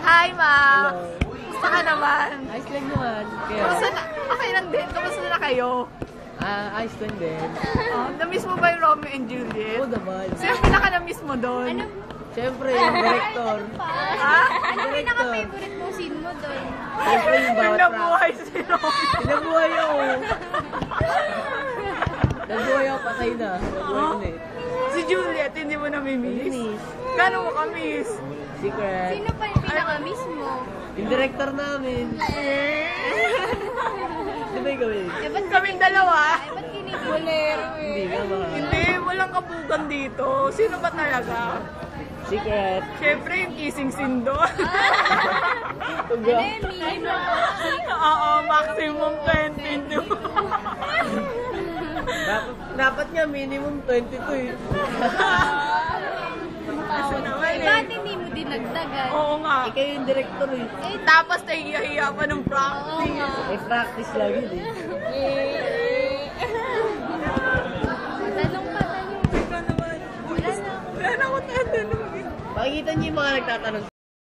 Hi, Ma! Hello. Gusto ka naman? Iceland naman. Kaya, Kamusta na? Okay lang din. Kamusta na kayo? Iceland din. Na-miss mo ba yung Romeo and Juliet? Oo naman. Sino pinaka-na-miss mo doon? Siyempre, yung director. Ha? Ano pinaka-favorite mong scene mo doon? Siyempre, yung Yung bawat nabuhay si Romeo. Nabuhay ako. Nabuhay ako, patay na. Nabuhay ulit. Si Juliet, hindi mo namimiss? Miss. Gano'n mo ka-miss? Secret. Sino pa yung pinaka-miss mo? Yung director namin. Di ba yung gawin? Ba't Kaming dalawa? ba't kinikulero Hindi ka ba? Hindi, walang kabugan dito. Sino ba talaga? Secret. Siyempre, yung kissing scene doon. Tuga. Oo, maximum 22. Dapat nga minimum 22 eh. Ba't hindi mo dinagdagan? Oo nga. Ikaw yung director eh. Tapos nahihiya pa ng practice. May practice lang yun eh. Tanong pa, tanong. Ikaw naman. Wala na. Wala na ako tatanong. Pakikita niyo yung mga nagtatanong